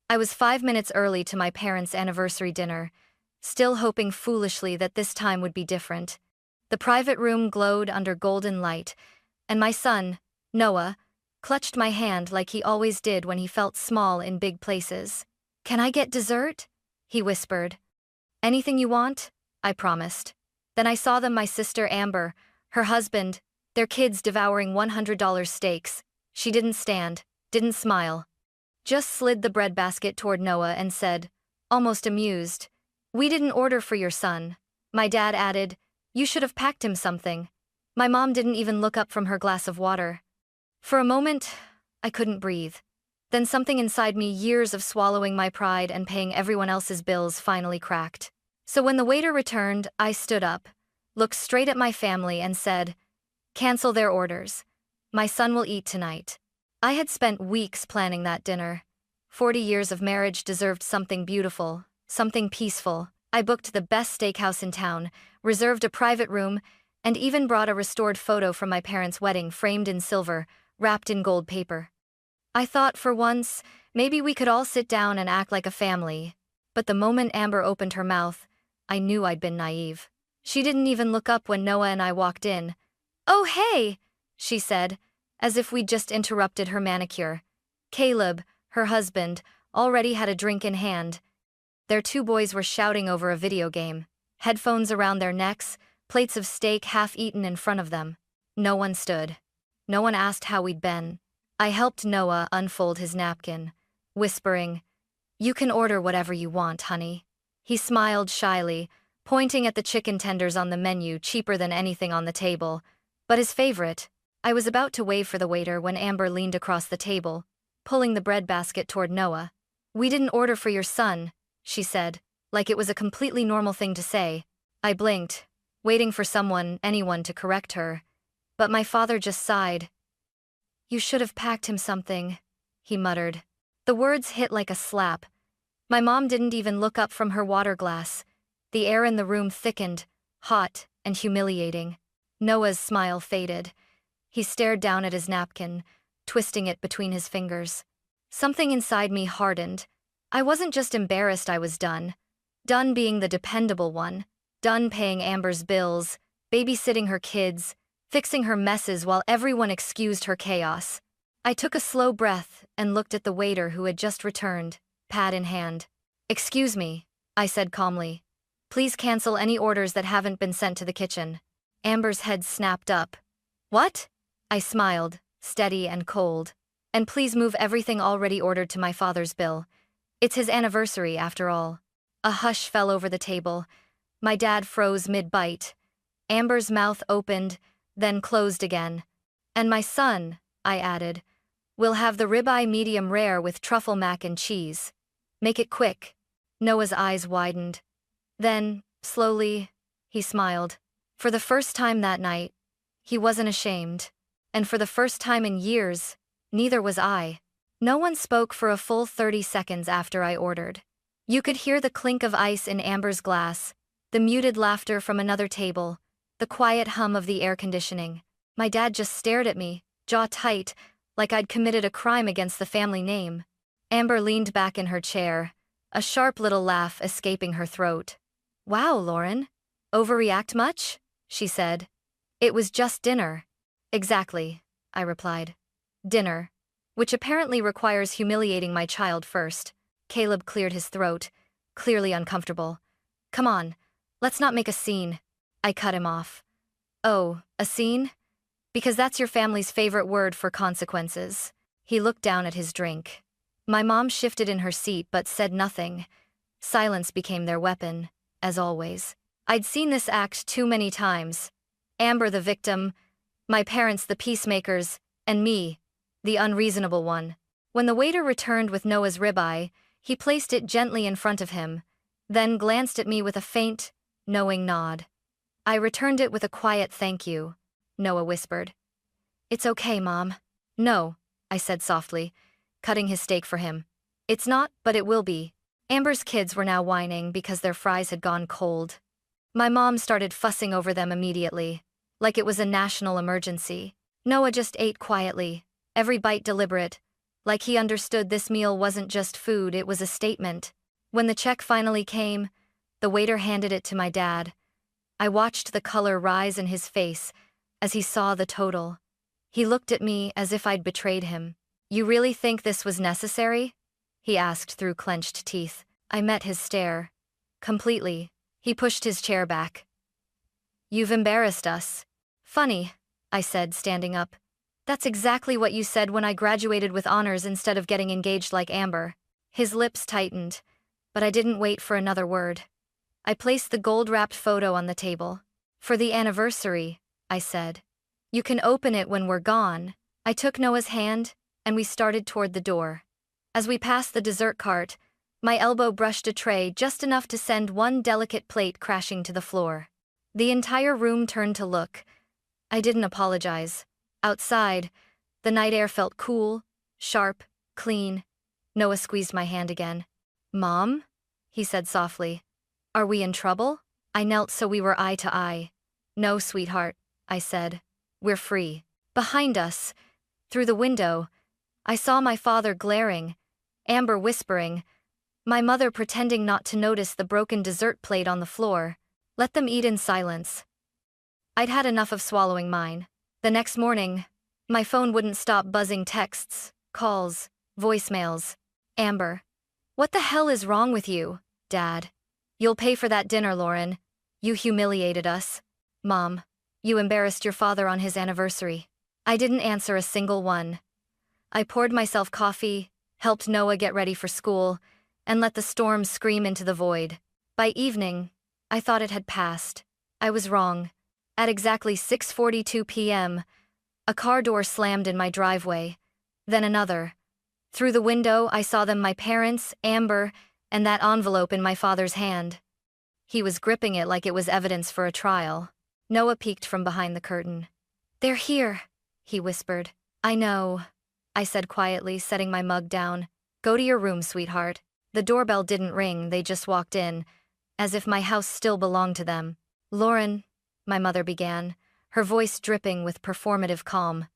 I was 5 minutes early to my parents' anniversary dinner, still hoping foolishly that this time would be different. The private room glowed under golden light, and my son, Noah, clutched my hand like he always did when he felt small in big places. "Can I get dessert?" he whispered. "Anything you want," I promised. Then I saw them, my sister Amber, her husband, their kids devouring $100 steaks. She didn't stand, didn't smile. Just slid the breadbasket toward Noah and said, almost amused, "We didn't order for your son." My dad added, "You should have packed him something." My mom didn't even look up from her glass of water. For a moment, I couldn't breathe. Then something inside me, years of swallowing my pride and paying everyone else's bills, finally cracked. So when the waiter returned, I stood up, looked straight at my family and said, "Cancel their orders. My son will eat tonight." I had spent weeks planning that dinner. 40 years of marriage deserved something beautiful, something peaceful. I booked the best steakhouse in town, reserved a private room, and even brought a restored photo from my parents' wedding framed in silver, wrapped in gold paper. I thought for once, maybe we could all sit down and act like a family. But the moment Amber opened her mouth, I knew I'd been naive. She didn't even look up when Noah and I walked in. "Oh, hey," she said, as if we'd just interrupted her manicure. Caleb, her husband, already had a drink in hand. Their 2 boys were shouting over a video game, headphones around their necks, plates of steak half-eaten in front of them. No one stood. No one asked how we'd been. I helped Noah unfold his napkin, whispering, "You can order whatever you want, honey." He smiled shyly, pointing at the chicken tenders on the menu, cheaper than anything on the table, but his favorite. I was about to wave for the waiter when Amber leaned across the table, pulling the breadbasket toward Noah. "We didn't order for your son," she said, like it was a completely normal thing to say. I blinked, waiting for anyone to correct her, but my father just sighed. "You should have packed him something," he muttered. The words hit like a slap. My mom didn't even look up from her water glass. The air in the room thickened, hot and humiliating. Noah's smile faded. He stared down at his napkin, twisting it between his fingers. Something inside me hardened. I wasn't just embarrassed, I was done. Done being the dependable one. Done paying Amber's bills, babysitting her kids, fixing her messes while everyone excused her chaos. I took a slow breath and looked at the waiter who had just returned, pad in hand. "Excuse me," I said calmly. "Please cancel any orders that haven't been sent to the kitchen." Amber's head snapped up. "What?" I smiled, steady and cold. "And please move everything already ordered to my father's bill. It's his anniversary, after all." A hush fell over the table. My dad froze mid-bite. Amber's mouth opened, then closed again. "And my son," I added, "will have the ribeye medium rare with truffle mac and cheese. Make it quick." Noah's eyes widened. Then, slowly, he smiled. For the first time that night, he wasn't ashamed. And for the first time in years, neither was I. No one spoke for a full 30 seconds after I ordered. You could hear the clink of ice in Amber's glass, the muted laughter from another table, the quiet hum of the air conditioning. My dad just stared at me, jaw tight, like I'd committed a crime against the family name. Amber leaned back in her chair, a sharp little laugh escaping her throat. "Wow, Lauren. Overreact much?" she said. "It was just dinner." "Exactly," I replied. "Dinner. Which apparently requires humiliating my child first." Caleb cleared his throat, clearly uncomfortable. "Come on, let's not make a scene." I cut him off. "Oh, a scene? Because that's your family's favorite word for consequences." He looked down at his drink. My mom shifted in her seat but said nothing. Silence became their weapon, as always. I'd seen this act too many times. Amber the victim, my parents the peacemakers, and me, the unreasonable one. When the waiter returned with Noah's ribeye, he placed it gently in front of him, then glanced at me with a faint, knowing nod. I returned it with a quiet "thank you," Noah whispered. "It's okay, Mom." "No," I said softly, cutting his steak for him. "It's not, but it will be." Amber's kids were now whining because their fries had gone cold. My mom started fussing over them immediately, like it was a national emergency. Noah just ate quietly, every bite deliberate, like he understood this meal wasn't just food, it was a statement. When the check finally came, the waiter handed it to my dad. I watched the color rise in his face as he saw the total. He looked at me as if I'd betrayed him. "You really think this was necessary?" he asked through clenched teeth. I met his stare. Completely. He pushed his chair back. "You've embarrassed us." "Funny," I said, standing up. "That's exactly what you said when I graduated with honors instead of getting engaged like Amber." His lips tightened, but I didn't wait for another word. I placed the gold-wrapped photo on the table. "For the anniversary," I said. "You can open it when we're gone." I took Noah's hand, and we started toward the door. As we passed the dessert cart, my elbow brushed a tray just enough to send one delicate plate crashing to the floor. The entire room turned to look. I didn't apologize. Outside, the night air felt cool, sharp, clean. Noah squeezed my hand again. "Mom?" he said softly. "Are we in trouble?" I knelt so we were eye to eye. "No, sweetheart," I said. "We're free." Behind us, through the window, I saw my father glaring, Amber whispering, my mother pretending not to notice the broken dessert plate on the floor. Let them eat in silence. I'd had enough of swallowing mine. The next morning, my phone wouldn't stop buzzing texts, calls, voicemails. "Amber, what the hell is wrong with you, Dad? You'll pay for that dinner, Lauren. You humiliated us." "Mom, you embarrassed your father on his anniversary." I didn't answer a single one. I poured myself coffee, helped Noah get ready for school, and let the storm scream into the void. By evening, I thought it had passed. I was wrong. At exactly 6:42 p.m., a car door slammed in my driveway, then another. Through the window, I saw them, my parents, Amber, and that envelope in my father's hand. He was gripping it like it was evidence for a trial. Noah peeked from behind the curtain. "They're here," he whispered. "I know," I said quietly, setting my mug down. "Go to your room, sweetheart." The doorbell didn't ring, they just walked in, as if my house still belonged to them. "Lauren," my mother began, her voice dripping with performative calm.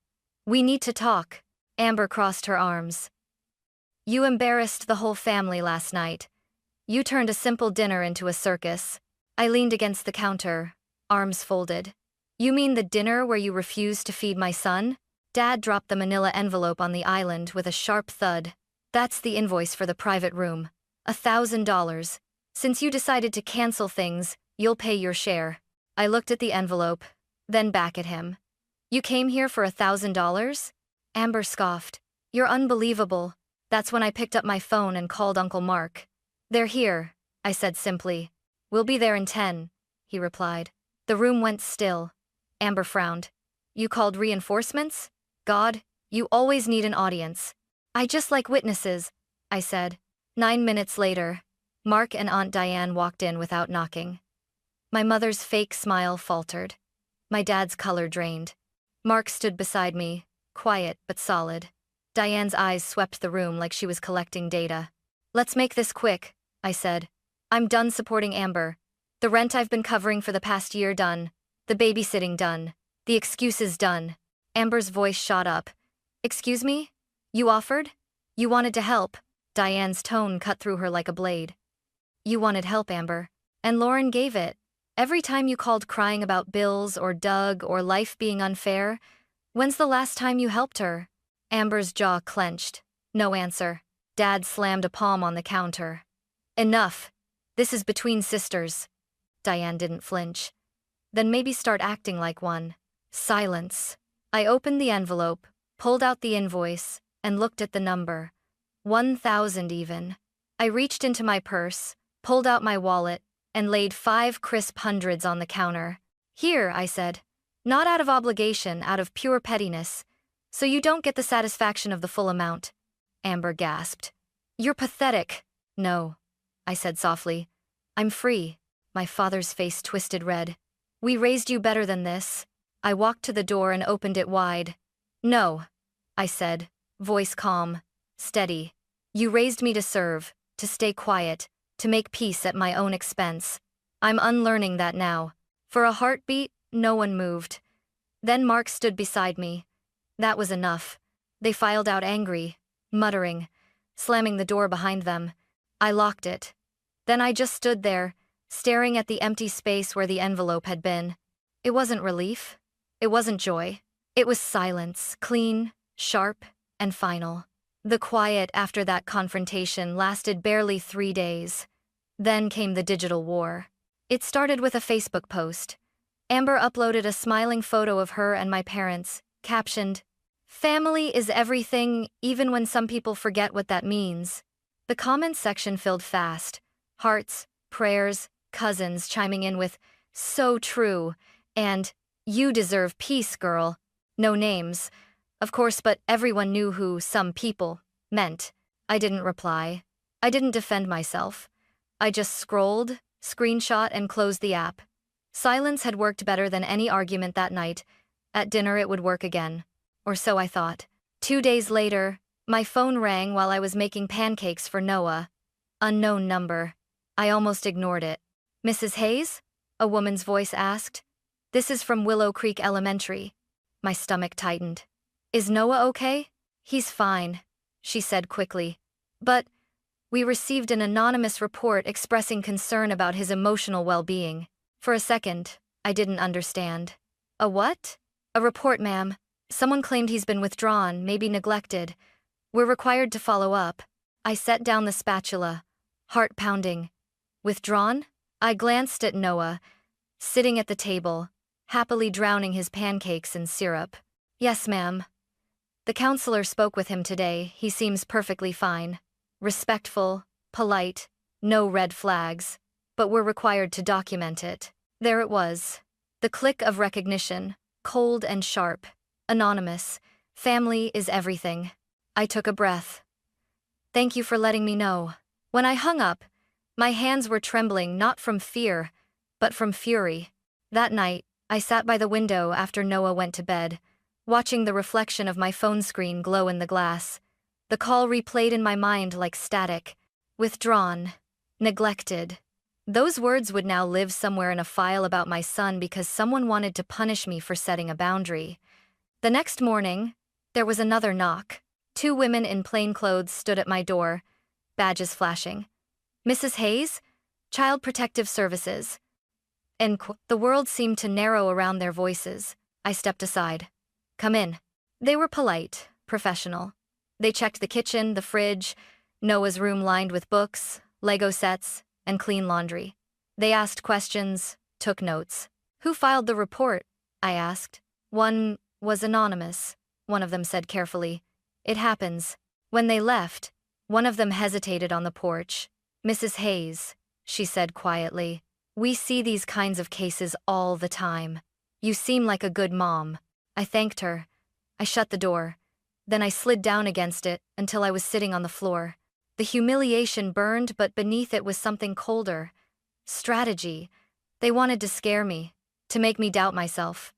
"We need to talk." Amber crossed her arms. "You embarrassed the whole family last night. You turned a simple dinner into a circus." I leaned against the counter, arms folded. "You mean the dinner where you refused to feed my son?" Dad dropped the manila envelope on the island with a sharp thud. "That's the invoice for the private room. $1,000. Since you decided to cancel things, you'll pay your share." I looked at the envelope, then back at him. "You came here for $1,000? Amber scoffed. "You're unbelievable." That's when I picked up my phone and called Uncle Mark. "They're here," I said simply. "We'll be there in 10, he replied. The room went still. Amber frowned. "You called reinforcements? God, you always need an audience." "I just like witnesses," I said. 9 minutes later, Mark and Aunt Diane walked in without knocking. My mother's fake smile faltered. My dad's color drained. Mark stood beside me, quiet but solid. Diane's eyes swept the room like she was collecting data. "Let's make this quick," I said. "I'm done supporting Amber. The rent I've been covering for the past year done. The babysitting done. The excuses done." Amber's voice shot up. "Excuse me? You offered? You wanted to help." Diane's tone cut through her like a blade. "You wanted help, Amber. And Lauren gave it. Every time you called crying about bills or Doug or life being unfair, when's the last time you helped her?" Amber's jaw clenched. No answer. Dad slammed a palm on the counter. "Enough. This is between sisters." Diane didn't flinch. "Then maybe start acting like one." Silence. I opened the envelope, pulled out the invoice, and looked at the number. 1,000 even. I reached into my purse, pulled out my wallet, and laid 5 crisp hundreds on the counter. "Here," I said. "Not out of obligation, out of pure pettiness. So you don't get the satisfaction of the full amount." Amber gasped. "You're pathetic." "No," I said softly. "I'm free." My father's face twisted red. "We raised you better than this." I walked to the door and opened it wide. "No," I said, voice calm, steady. "You raised me to serve, to stay quiet, to make peace at my own expense. I'm unlearning that now." For a heartbeat, no one moved. Then Mark stood beside me. That was enough. They filed out angry, muttering, slamming the door behind them. I locked it. Then I just stood there, staring at the empty space where the envelope had been. It wasn't relief. It wasn't joy. It was silence, clean, sharp, and final. The quiet after that confrontation lasted barely 3 days. Then came the digital war. It started with a Facebook post. Amber uploaded a smiling photo of her and my parents, captioned, "Family is everything, even when some people forget what that means." The comments section filled fast. Hearts, prayers, cousins chiming in with, "So true," and "You deserve peace, girl." No names, of course, but everyone knew who "some people" meant. I didn't reply. I didn't defend myself. I just scrolled, screenshot, and closed the app. Silence had worked better than any argument that night. At dinner it would work again. Or so I thought. 2 days later, my phone rang while I was making pancakes for Noah. Unknown number. I almost ignored it. "Mrs. Hayes?" a woman's voice asked. "This is from Willow Creek Elementary." My stomach tightened. "Is Noah okay?" "He's fine," she said quickly. "But we received an anonymous report expressing concern about his emotional well-being." For a second, I didn't understand. "A what?" "A report, ma'am. Someone claimed he's been withdrawn, maybe neglected. We're required to follow up." I set down the spatula, heart pounding. "Withdrawn?" I glanced at Noah, sitting at the table, happily drowning his pancakes in syrup. "Yes, ma'am. The counselor spoke with him today. He seems perfectly fine. Respectful, polite, no red flags. But we're required to document it." There it was. The click of recognition, cold and sharp. Anonymous. Family is everything. I took a breath. "Thank you for letting me know." When I hung up, my hands were trembling not from fear, but from fury. That night, I sat by the window after Noah went to bed, watching the reflection of my phone screen glow in the glass. The call replayed in my mind like static. Withdrawn. Neglected. Those words would now live somewhere in a file about my son because someone wanted to punish me for setting a boundary. The next morning, there was another knock. 2 women in plain clothes stood at my door, badges flashing. "Mrs. Hayes? Child Protective Services." The world seemed to narrow around their voices. I stepped aside. "Come in." They were polite, professional. They checked the kitchen, the fridge, Noah's room lined with books, Lego sets, and clean laundry. They asked questions, took notes. "Who filed the report?" I asked. "One was anonymous," one of them said carefully. "It happens." When they left, one of them hesitated on the porch. "Mrs. Hayes," she said quietly, "we see these kinds of cases all the time. You seem like a good mom." I thanked her. I shut the door. Then I slid down against it until I was sitting on the floor. The humiliation burned, but beneath it was something colder. Strategy. They wanted to scare me, to make me doubt myself,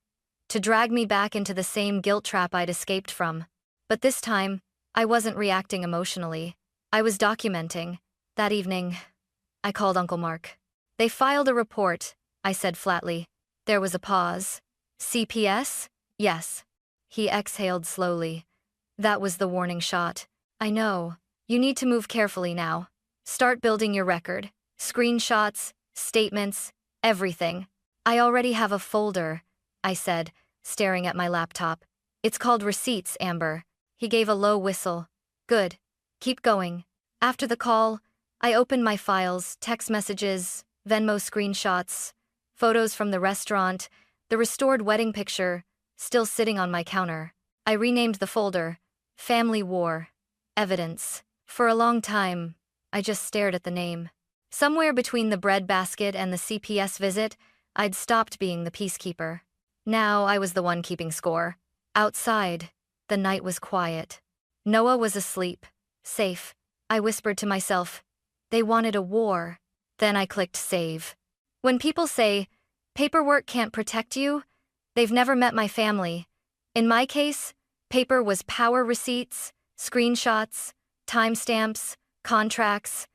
to drag me back into the same guilt trap I'd escaped from. But this time, I wasn't reacting emotionally. I was documenting. That evening, I called Uncle Mark. "They filed a report," I said flatly. There was a pause. "CPS?" "Yes." He exhaled slowly. That was the warning shot. "I know. You need to move carefully now. Start building your record. Screenshots, statements, everything." "I already have a folder," I said, staring at my laptop. "It's called Receipts, Amber." He gave a low whistle. "Good. Keep going." After the call, I opened my files, text messages, Venmo screenshots, photos from the restaurant, the restored wedding picture, still sitting on my counter. I renamed the folder, Family War, Evidence. For a long time, I just stared at the name. Somewhere between the bread basket and the CPS visit, I'd stopped being the peacekeeper. Now I was the one keeping score. Outside, the night was quiet. Noah was asleep, safe. I whispered to myself, they wanted a war. Then I clicked save. When people say, paperwork can't protect you, they've never met my family. In my case, paper was power receipts, screenshots, timestamps, contracts.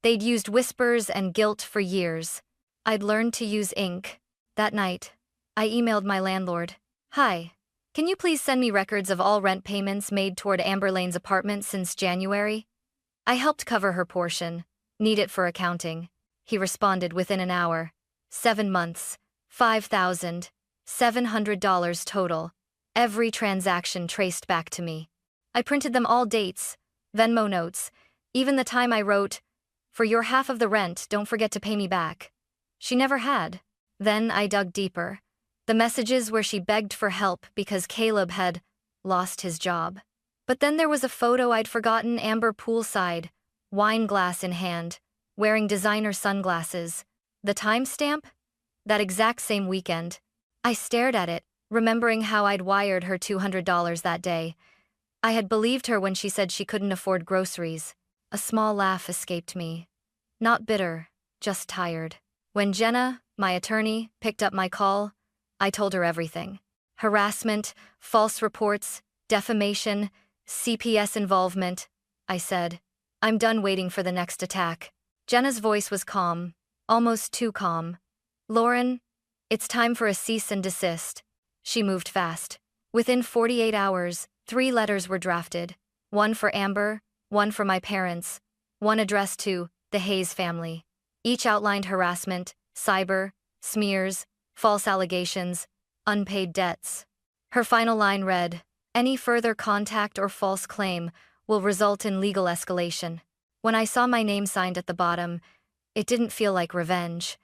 They'd used whispers and guilt for years. I'd learned to use ink. That night, I emailed my landlord. "Hi, Can you please send me records of all rent payments made toward Amber Lane's apartment since January? I helped cover her portion. Need it for accounting. He responded within an hour. 7 months. $5,700 total. Every transaction traced back to me. I printed them all dates, Venmo notes, even the time I wrote, "For your half of the rent, don't forget to pay me back." She never had. Then I dug deeper. The messages where she begged for help because Caleb had lost his job. But then there was a photo I'd forgotten, Amber poolside, wine glass in hand, wearing designer sunglasses. The timestamp? That exact same weekend. I stared at it, remembering how I'd wired her $200 that day. I had believed her when she said she couldn't afford groceries. A small laugh escaped me. Not bitter, just tired. When Jenna, my attorney, picked up my call, I told her everything. Harassment, false reports, defamation, CPS involvement. I said, "I'm done waiting for the next attack." Jenna's voice was calm, almost too calm. "Lauren, it's time for a cease and desist." She moved fast. Within 48 hours, 3 letters were drafted. One for Amber, one for my parents, one addressed to the Hayes family. Each outlined harassment, cyber, smears, false allegations, unpaid debts. Her final line read, "Any further contact or false claim will result in legal escalation." When I saw my name signed at the bottom, it didn't feel like revenge.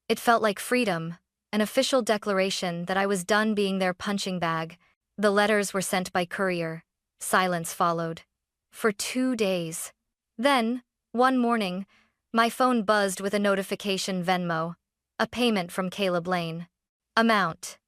It felt like freedom, an official declaration that I was done being their punching bag. The letters were sent by courier. Silence followed. For 2 days. Then, one morning, my phone buzzed with a notification: Venmo. A payment from Caleb Lane. Amount: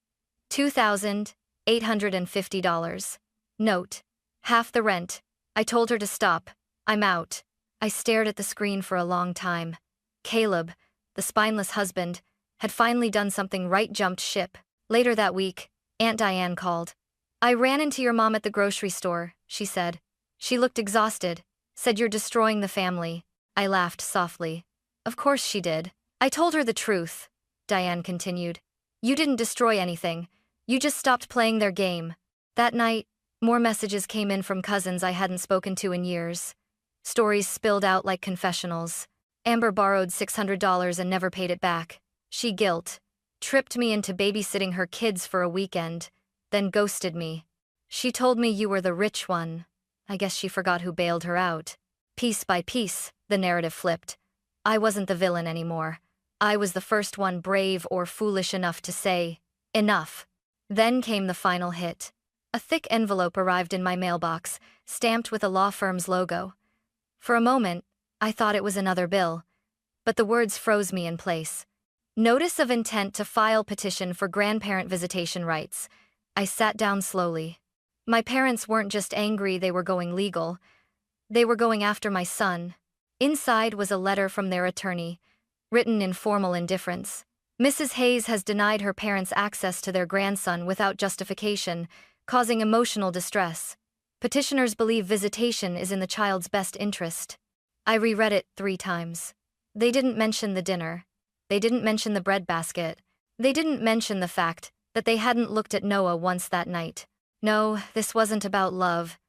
$2,850. Note: half the rent. I told her to stop. I'm out. I stared at the screen for a long time. Caleb, the spineless husband, had finally done something right, jumped ship. Later that week, Aunt Diane called. "I ran into your mom at the grocery store," she said. She looked exhausted, said, "You're destroying the family." I laughed softly. Of course she did. I told her the truth, Diane continued. "You didn't destroy anything. You just stopped playing their game." That night, more messages came in from cousins I hadn't spoken to in years. Stories spilled out like confessionals. Amber borrowed $600 and never paid it back. She tripped me into babysitting her kids for a weekend, then ghosted me. She told me you were the rich one. I guess she forgot who bailed her out. Piece by piece, the narrative flipped. I wasn't the villain anymore. I was the first one brave or foolish enough to say, enough. Then came the final hit. A thick envelope arrived in my mailbox, stamped with a law firm's logo. For a moment, I thought it was another bill, but the words froze me in place. Notice of intent to file petition for grandparent visitation rights. I sat down slowly. My parents weren't just angry, they were going legal. They were going after my son. Inside was a letter from their attorney, written in formal indifference. "Mrs. Hayes has denied her parents access to their grandson without justification, causing emotional distress. Petitioners believe visitation is in the child's best interest." I reread it 3 times. They didn't mention the dinner. They didn't mention the breadbasket. They didn't mention the fact that they hadn't looked at Noah once that night. No, this wasn't about love.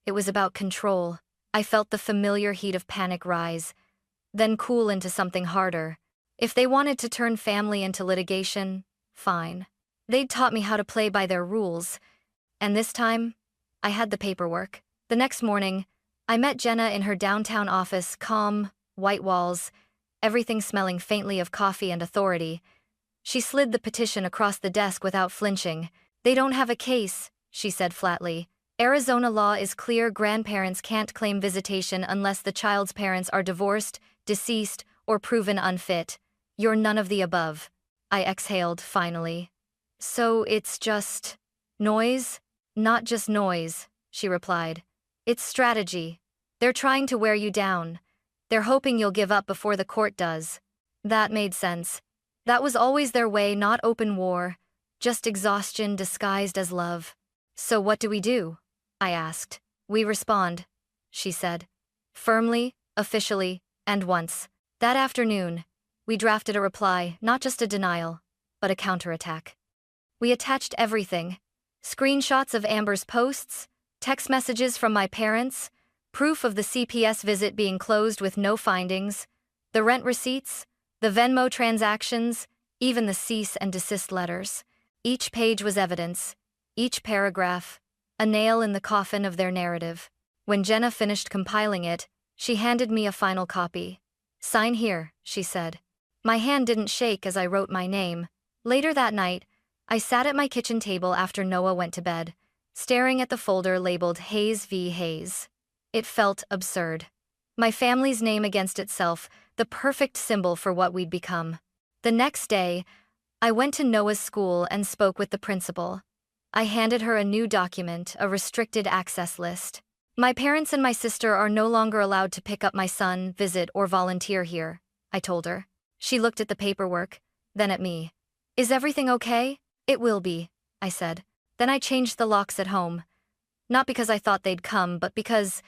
It was about control. I felt the familiar heat of panic rise, then cool into something harder. If they wanted to turn family into litigation, fine. They'd taught me how to play by their rules. And this time, I had the paperwork. The next morning, I met Jenna in her downtown office, calm, white walls, everything smelling faintly of coffee and authority. She slid the petition across the desk without flinching. "They don't have a case," she said flatly. "Arizona law is clear: grandparents can't claim visitation unless the child's parents are divorced, deceased, or proven unfit. You're none of the above." I exhaled, finally. "So it's just noise?" "Not just noise," she replied. "It's strategy. They're trying to wear you down. They're hoping you'll give up before the court does." That made sense. That was always their way, not open war, just exhaustion disguised as love. "So what do we do?" I asked. "We respond," she said. Firmly, officially, and once. That afternoon, we drafted a reply, not just a denial, but a counterattack. We attached everything: Screenshots of Amber's posts, text messages from my parents, proof of the CPS visit being closed with no findings, the rent receipts, the Venmo transactions, even the cease and desist letters. Each page was evidence, each paragraph, a nail in the coffin of their narrative. When Jenna finished compiling it, she handed me a final copy. "Sign here," she said. My hand didn't shake as I wrote my name. Later that night, I sat at my kitchen table after Noah went to bed, staring at the folder labeled Hayes v. Hayes. It felt absurd. My family's name against itself, the perfect symbol for what we'd become. The next day, I went to Noah's school and spoke with the principal. I handed her a new document, a restricted access list. "My parents and my sister are no longer allowed to pick up my son, visit, or volunteer here," I told her. She looked at the paperwork, then at me. "Is everything okay?" "It will be," I said. Then I changed the locks at home. Not because I thought they'd come, but because,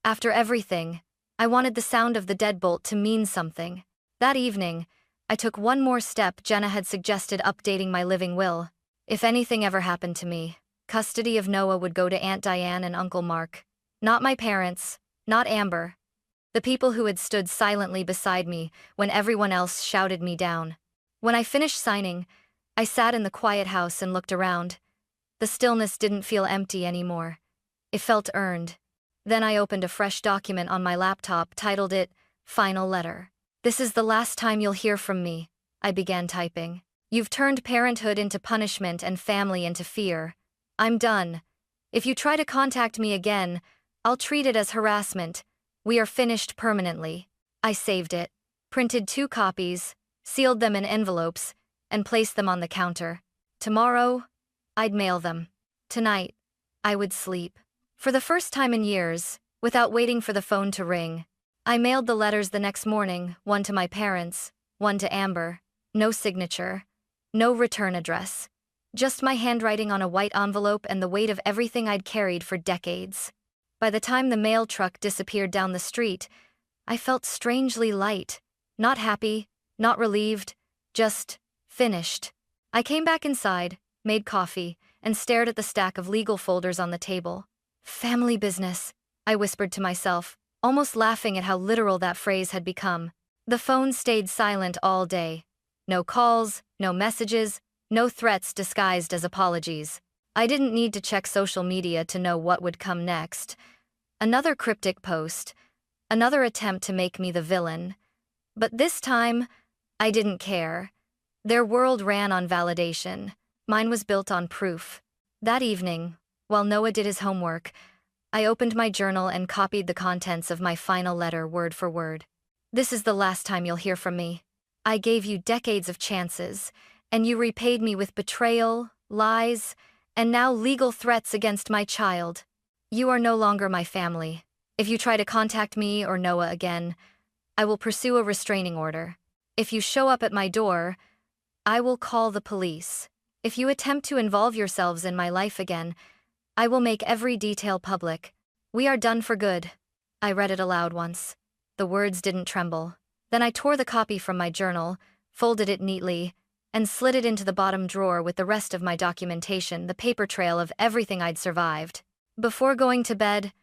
after everything, I wanted the sound of the deadbolt to mean something. That evening, I took one more step. Jenna had suggested updating my living will. If anything ever happened to me, custody of Noah would go to Aunt Diane and Uncle Mark. Not my parents, not Amber. The people who had stood silently beside me when everyone else shouted me down. When I finished signing, I sat in the quiet house and looked around. The stillness didn't feel empty anymore. It felt earned. Then I opened a fresh document on my laptop, titled it, Final Letter. "This is the last time you'll hear from me," I began typing. "You've turned parenthood into punishment and family into fear. I'm done. If you try to contact me again, I'll treat it as harassment. We are finished permanently." I saved it, printed 2 copies, sealed them in envelopes, and placed them on the counter. Tomorrow, I'd mail them. Tonight, I would sleep. For the first time in years, without waiting for the phone to ring, I mailed the letters the next morning, one to my parents, one to Amber. No signature, no return address. Just my handwriting on a white envelope and the weight of everything I'd carried for decades. By the time the mail truck disappeared down the street, I felt strangely light. Not happy, not relieved, just finished. I came back inside, made coffee, and stared at the stack of legal folders on the table. "Family business," I whispered to myself, almost laughing at how literal that phrase had become. The phone stayed silent all day. No calls, no messages, no threats disguised as apologies. I didn't need to check social media to know what would come next. Another cryptic post, another attempt to make me the villain. But this time, I didn't care. Their world ran on validation. Mine was built on proof. That evening, while Noah did his homework, I opened my journal and copied the contents of my final letter word for word. "This is the last time you'll hear from me. I gave you decades of chances, and you repaid me with betrayal, lies, and now legal threats against my child. You are no longer my family. If you try to contact me or Noah again, I will pursue a restraining order. If you show up at my door, I will call the police. If you attempt to involve yourselves in my life again, I will make every detail public. We are done for good." I read it aloud once. The words didn't tremble. Then I tore the copy from my journal, folded it neatly, and slid it into the bottom drawer with the rest of my documentation, the paper trail of everything I'd survived. Before going to bed,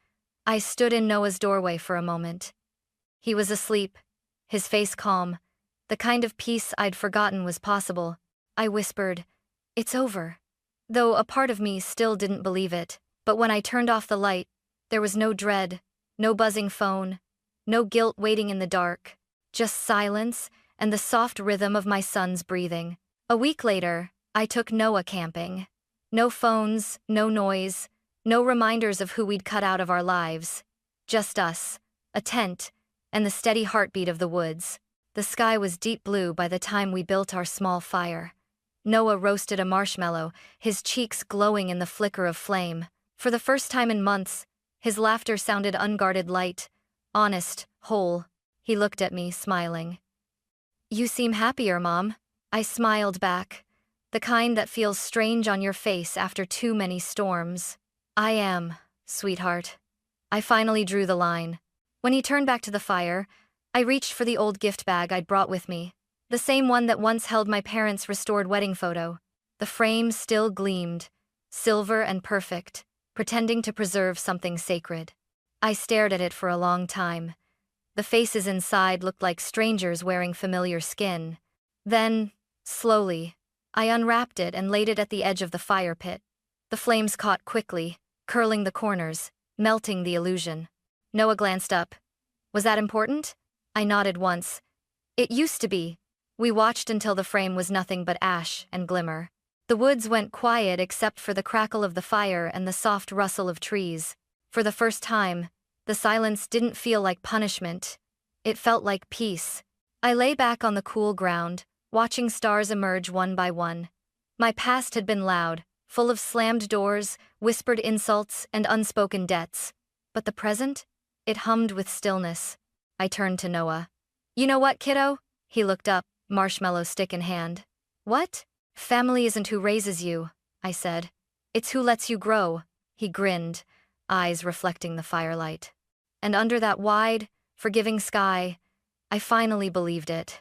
I stood in Noah's doorway for a moment. He was asleep, his face calm, the kind of peace I'd forgotten was possible. I whispered, "It's over," though a part of me still didn't believe it. But when I turned off the light, there was no dread, no buzzing phone, no guilt waiting in the dark, just silence and the soft rhythm of my son's breathing. A week later, I took Noah camping. No phones, no noise, no reminders of who we'd cut out of our lives. Just us, a tent, and the steady heartbeat of the woods. The sky was deep blue by the time we built our small fire. Noah roasted a marshmallow, his cheeks glowing in the flicker of flame. For the first time in months, his laughter sounded unguarded, light, honest, whole. He looked at me, smiling. "You seem happier, Mom." I smiled back, the kind that feels strange on your face after too many storms. "I am, sweetheart." I finally drew the line. When he turned back to the fire, I reached for the old gift bag I'd brought with me, the same one that once held my parents' restored wedding photo. The frame still gleamed, silver and perfect, pretending to preserve something sacred. I stared at it for a long time. The faces inside looked like strangers wearing familiar skin. Then, slowly, I unwrapped it and laid it at the edge of the fire pit. The flames caught quickly, curling the corners, melting the illusion. Noah glanced up. Was that important? I nodded once. It used to be. We watched until the frame was nothing but ash and glimmer. The woods went quiet except for the crackle of the fire and the soft rustle of trees. For the first time, the silence didn't feel like punishment. It felt like peace. I lay back on the cool ground, watching stars emerge one by one. My past had been loud, full of slammed doors, whispered insults, and unspoken debts. But the present? It hummed with stillness. I turned to Noah. You know what, kiddo? He looked up, marshmallow stick in hand. What? Family isn't who raises you, I said. It's who lets you grow. He grinned, eyes reflecting the firelight. And under that wide, forgiving sky, I finally believed it.